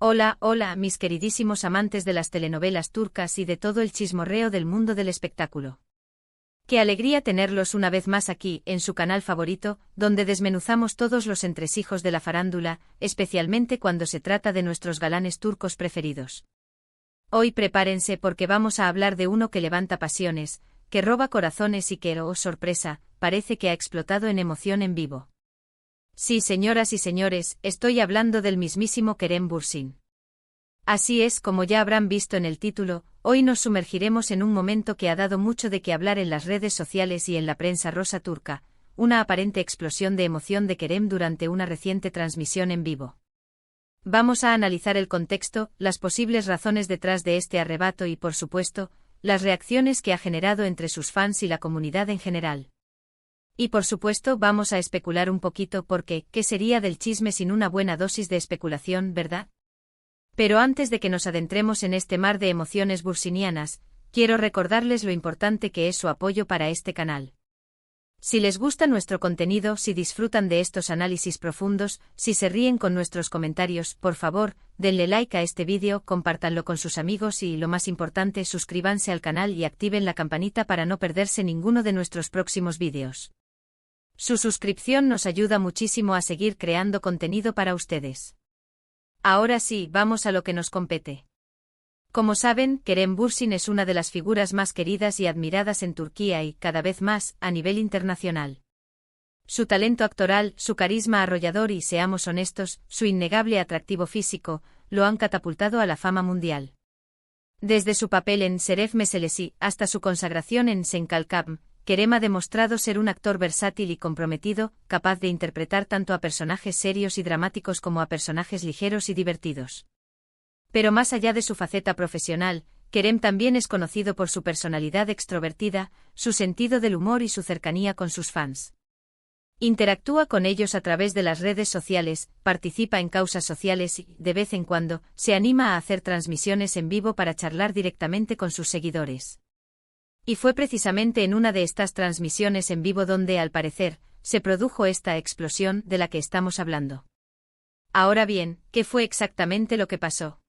Hola, hola, mis queridísimos amantes de las telenovelas turcas y de todo el chismorreo del mundo del espectáculo. Qué alegría tenerlos una vez más aquí, en su canal favorito, donde desmenuzamos todos los entresijos de la farándula, especialmente cuando se trata de nuestros galanes turcos preferidos. Hoy prepárense porque vamos a hablar de uno que levanta pasiones, que roba corazones y que, oh sorpresa, parece que ha explotado en emoción en vivo. Sí, señoras y señores, estoy hablando del mismísimo Kerem Bürsin. Así es, como ya habrán visto en el título, hoy nos sumergiremos en un momento que ha dado mucho de qué hablar en las redes sociales y en la prensa rosa turca, una aparente explosión de emoción de Kerem durante una reciente transmisión en vivo. Vamos a analizar el contexto, las posibles razones detrás de este arrebato y, por supuesto, las reacciones que ha generado entre sus fans y la comunidad en general. Y por supuesto vamos a especular un poquito porque, ¿qué sería del chisme sin una buena dosis de especulación, verdad? Pero antes de que nos adentremos en este mar de emociones bursinianas, quiero recordarles lo importante que es su apoyo para este canal. Si les gusta nuestro contenido, si disfrutan de estos análisis profundos, si se ríen con nuestros comentarios, por favor, denle like a este vídeo, compártanlo con sus amigos y, lo más importante, suscríbanse al canal y activen la campanita para no perderse ninguno de nuestros próximos vídeos. Su suscripción nos ayuda muchísimo a seguir creando contenido para ustedes. Ahora sí, vamos a lo que nos compete. Como saben, Kerem Bürsin es una de las figuras más queridas y admiradas en Turquía y, cada vez más, a nivel internacional. Su talento actoral, su carisma arrollador y, seamos honestos, su innegable atractivo físico, lo han catapultado a la fama mundial. Desde su papel en Şeref Meselesi hasta su consagración en Sen Kalkam, Kerem ha demostrado ser un actor versátil y comprometido, capaz de interpretar tanto a personajes serios y dramáticos como a personajes ligeros y divertidos. Pero más allá de su faceta profesional, Kerem también es conocido por su personalidad extrovertida, su sentido del humor y su cercanía con sus fans. Interactúa con ellos a través de las redes sociales, participa en causas sociales y, de vez en cuando, se anima a hacer transmisiones en vivo para charlar directamente con sus seguidores. Y fue precisamente en una de estas transmisiones en vivo donde, al parecer, se produjo esta explosión de la que estamos hablando. Ahora bien, ¿qué fue exactamente lo que pasó?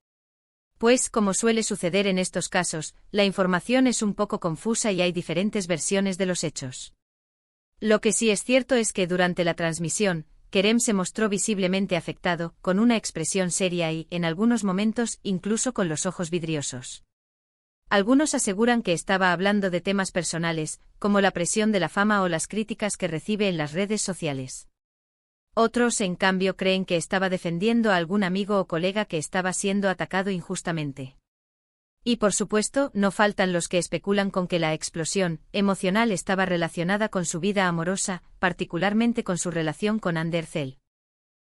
Pues, como suele suceder en estos casos, la información es un poco confusa y hay diferentes versiones de los hechos. Lo que sí es cierto es que durante la transmisión, Kerem se mostró visiblemente afectado, con una expresión seria y, en algunos momentos, incluso con los ojos vidriosos. Algunos aseguran que estaba hablando de temas personales, como la presión de la fama o las críticas que recibe en las redes sociales. Otros, en cambio, creen que estaba defendiendo a algún amigo o colega que estaba siendo atacado injustamente. Y por supuesto, no faltan los que especulan con que la explosión emocional estaba relacionada con su vida amorosa, particularmente con su relación con Hande Erçel.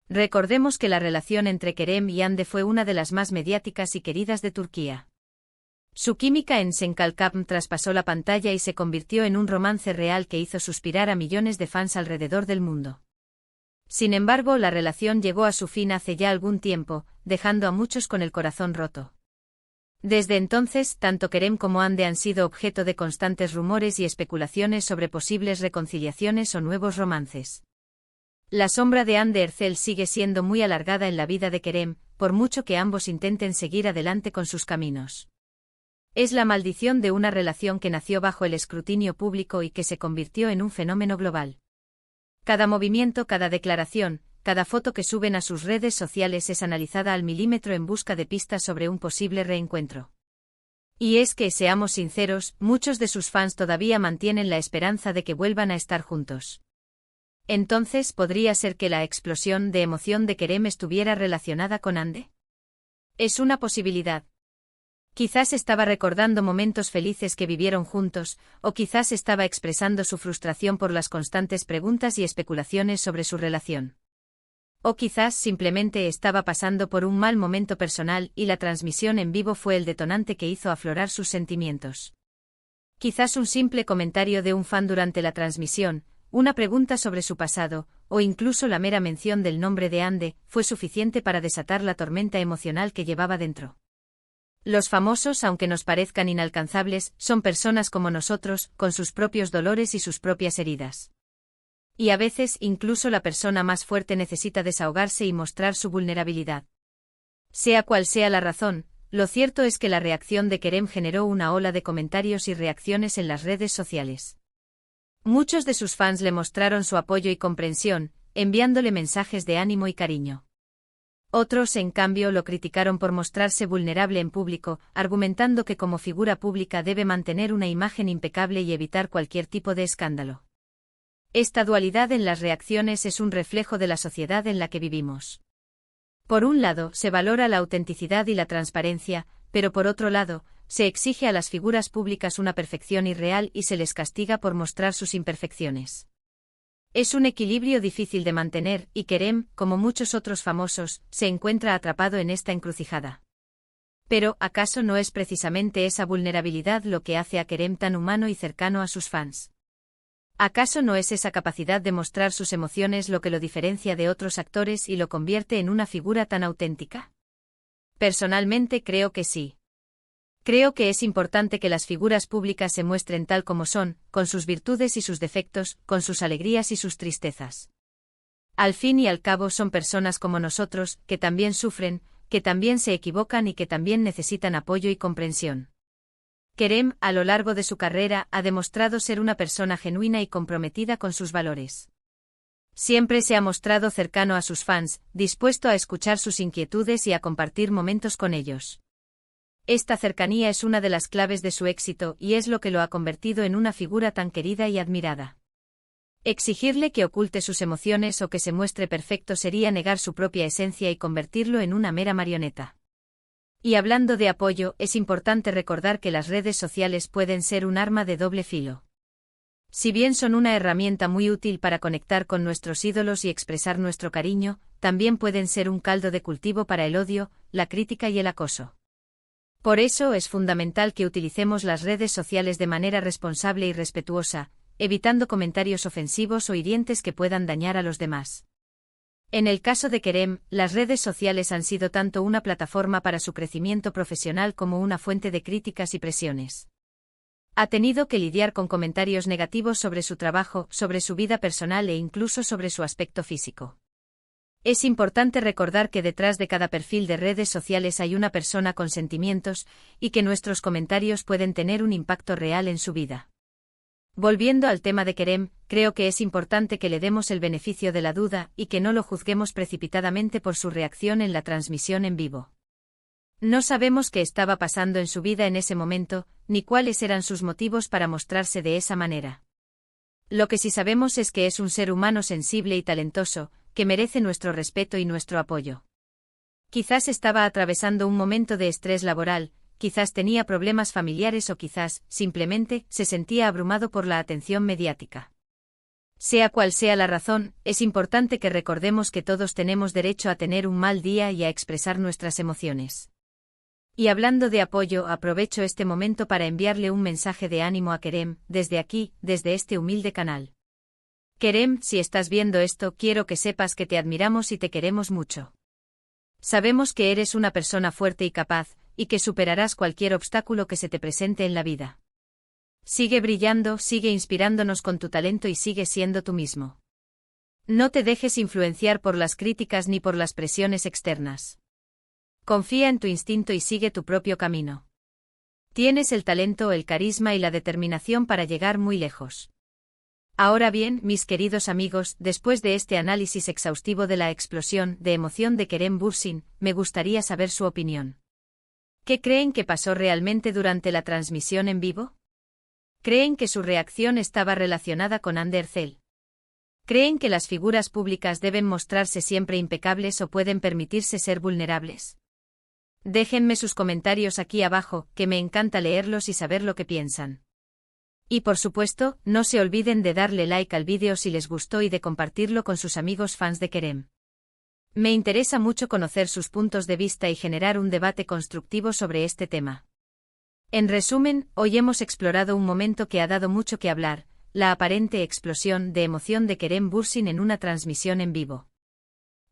Recordemos que la relación entre Kerem y Hande fue una de las más mediáticas y queridas de Turquía. Su química en Sen Kalkam traspasó la pantalla y se convirtió en un romance real que hizo suspirar a millones de fans alrededor del mundo. Sin embargo, la relación llegó a su fin hace ya algún tiempo, dejando a muchos con el corazón roto. Desde entonces, tanto Kerem como Hande han sido objeto de constantes rumores y especulaciones sobre posibles reconciliaciones o nuevos romances. La sombra de Hande Erçel sigue siendo muy alargada en la vida de Kerem, por mucho que ambos intenten seguir adelante con sus caminos. Es la maldición de una relación que nació bajo el escrutinio público y que se convirtió en un fenómeno global. Cada movimiento, cada declaración, cada foto que suben a sus redes sociales es analizada al milímetro en busca de pistas sobre un posible reencuentro. Y es que, seamos sinceros, muchos de sus fans todavía mantienen la esperanza de que vuelvan a estar juntos. Entonces, ¿podría ser que la explosión de emoción de Kerem estuviera relacionada con Hande? Es una posibilidad. Quizás estaba recordando momentos felices que vivieron juntos, o quizás estaba expresando su frustración por las constantes preguntas y especulaciones sobre su relación. O quizás simplemente estaba pasando por un mal momento personal y la transmisión en vivo fue el detonante que hizo aflorar sus sentimientos. Quizás un simple comentario de un fan durante la transmisión, una pregunta sobre su pasado, o incluso la mera mención del nombre de Hande, fue suficiente para desatar la tormenta emocional que llevaba dentro. Los famosos, aunque nos parezcan inalcanzables, son personas como nosotros, con sus propios dolores y sus propias heridas. Y a veces incluso la persona más fuerte necesita desahogarse y mostrar su vulnerabilidad. Sea cual sea la razón, lo cierto es que la reacción de Kerem generó una ola de comentarios y reacciones en las redes sociales. Muchos de sus fans le mostraron su apoyo y comprensión, enviándole mensajes de ánimo y cariño. Otros, en cambio, lo criticaron por mostrarse vulnerable en público, argumentando que como figura pública debe mantener una imagen impecable y evitar cualquier tipo de escándalo. Esta dualidad en las reacciones es un reflejo de la sociedad en la que vivimos. Por un lado, se valora la autenticidad y la transparencia, pero por otro lado, se exige a las figuras públicas una perfección irreal y se les castiga por mostrar sus imperfecciones. Es un equilibrio difícil de mantener, y Kerem, como muchos otros famosos, se encuentra atrapado en esta encrucijada. Pero, ¿acaso no es precisamente esa vulnerabilidad lo que hace a Kerem tan humano y cercano a sus fans? ¿Acaso no es esa capacidad de mostrar sus emociones lo que lo diferencia de otros actores y lo convierte en una figura tan auténtica? Personalmente creo que sí. Creo que es importante que las figuras públicas se muestren tal como son, con sus virtudes y sus defectos, con sus alegrías y sus tristezas. Al fin y al cabo son personas como nosotros, que también sufren, que también se equivocan y que también necesitan apoyo y comprensión. Kerem, a lo largo de su carrera, ha demostrado ser una persona genuina y comprometida con sus valores. Siempre se ha mostrado cercano a sus fans, dispuesto a escuchar sus inquietudes y a compartir momentos con ellos. Esta cercanía es una de las claves de su éxito y es lo que lo ha convertido en una figura tan querida y admirada. Exigirle que oculte sus emociones o que se muestre perfecto sería negar su propia esencia y convertirlo en una mera marioneta. Y hablando de apoyo, es importante recordar que las redes sociales pueden ser un arma de doble filo. Si bien son una herramienta muy útil para conectar con nuestros ídolos y expresar nuestro cariño, también pueden ser un caldo de cultivo para el odio, la crítica y el acoso. Por eso es fundamental que utilicemos las redes sociales de manera responsable y respetuosa, evitando comentarios ofensivos o hirientes que puedan dañar a los demás. En el caso de Kerem, las redes sociales han sido tanto una plataforma para su crecimiento profesional como una fuente de críticas y presiones. Ha tenido que lidiar con comentarios negativos sobre su trabajo, sobre su vida personal e incluso sobre su aspecto físico. Es importante recordar que detrás de cada perfil de redes sociales hay una persona con sentimientos, y que nuestros comentarios pueden tener un impacto real en su vida. Volviendo al tema de Kerem, creo que es importante que le demos el beneficio de la duda y que no lo juzguemos precipitadamente por su reacción en la transmisión en vivo. No sabemos qué estaba pasando en su vida en ese momento, ni cuáles eran sus motivos para mostrarse de esa manera. Lo que sí sabemos es que es un ser humano sensible y talentoso, que merece nuestro respeto y nuestro apoyo. Quizás estaba atravesando un momento de estrés laboral, quizás tenía problemas familiares o quizás, simplemente, se sentía abrumado por la atención mediática. Sea cual sea la razón, es importante que recordemos que todos tenemos derecho a tener un mal día y a expresar nuestras emociones. Y hablando de apoyo, aprovecho este momento para enviarle un mensaje de ánimo a Kerem, desde aquí, desde este humilde canal. Kerem, si estás viendo esto, quiero que sepas que te admiramos y te queremos mucho. Sabemos que eres una persona fuerte y capaz, y que superarás cualquier obstáculo que se te presente en la vida. Sigue brillando, sigue inspirándonos con tu talento y sigue siendo tú mismo. No te dejes influenciar por las críticas ni por las presiones externas. Confía en tu instinto y sigue tu propio camino. Tienes el talento, el carisma y la determinación para llegar muy lejos. Ahora bien, mis queridos amigos, después de este análisis exhaustivo de la explosión de emoción de Kerem Bürsin, me gustaría saber su opinión. ¿Qué creen que pasó realmente durante la transmisión en vivo? ¿Creen que su reacción estaba relacionada con Hande Erçel? ¿Creen que las figuras públicas deben mostrarse siempre impecables o pueden permitirse ser vulnerables? Déjenme sus comentarios aquí abajo, que me encanta leerlos y saber lo que piensan. Y por supuesto, no se olviden de darle like al vídeo si les gustó y de compartirlo con sus amigos fans de Kerem. Me interesa mucho conocer sus puntos de vista y generar un debate constructivo sobre este tema. En resumen, hoy hemos explorado un momento que ha dado mucho que hablar, la aparente explosión de emoción de Kerem Bürsin en una transmisión en vivo.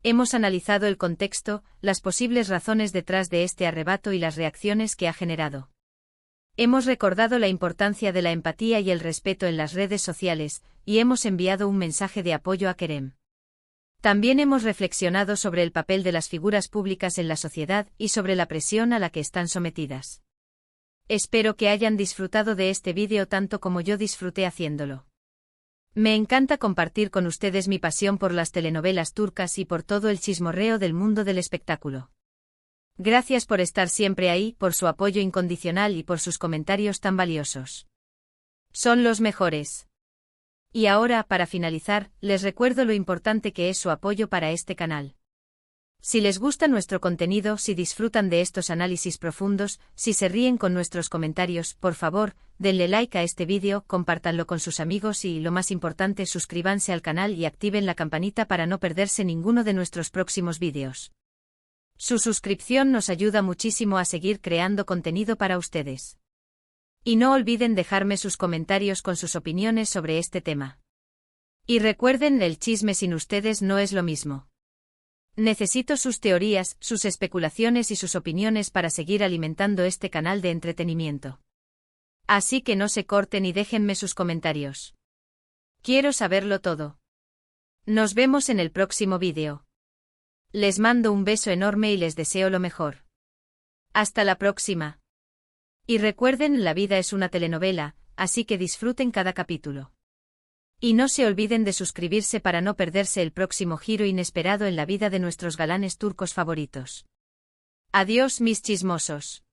Hemos analizado el contexto, las posibles razones detrás de este arrebato y las reacciones que ha generado. Hemos recordado la importancia de la empatía y el respeto en las redes sociales, y hemos enviado un mensaje de apoyo a Kerem. También hemos reflexionado sobre el papel de las figuras públicas en la sociedad y sobre la presión a la que están sometidas. Espero que hayan disfrutado de este vídeo tanto como yo disfruté haciéndolo. Me encanta compartir con ustedes mi pasión por las telenovelas turcas y por todo el chismorreo del mundo del espectáculo. Gracias por estar siempre ahí, por su apoyo incondicional y por sus comentarios tan valiosos. Son los mejores. Y ahora, para finalizar, les recuerdo lo importante que es su apoyo para este canal. Si les gusta nuestro contenido, si disfrutan de estos análisis profundos, si se ríen con nuestros comentarios, por favor, denle like a este vídeo, compártanlo con sus amigos y, lo más importante, suscríbanse al canal y activen la campanita para no perderse ninguno de nuestros próximos vídeos. Su suscripción nos ayuda muchísimo a seguir creando contenido para ustedes. Y no olviden dejarme sus comentarios con sus opiniones sobre este tema. Y recuerden, el chisme sin ustedes no es lo mismo. Necesito sus teorías, sus especulaciones y sus opiniones para seguir alimentando este canal de entretenimiento. Así que no se corten y déjenme sus comentarios. Quiero saberlo todo. Nos vemos en el próximo vídeo. Les mando un beso enorme y les deseo lo mejor. Hasta la próxima. Y recuerden, la vida es una telenovela, así que disfruten cada capítulo. Y no se olviden de suscribirse para no perderse el próximo giro inesperado en la vida de nuestros galanes turcos favoritos. Adiós, mis chismosos.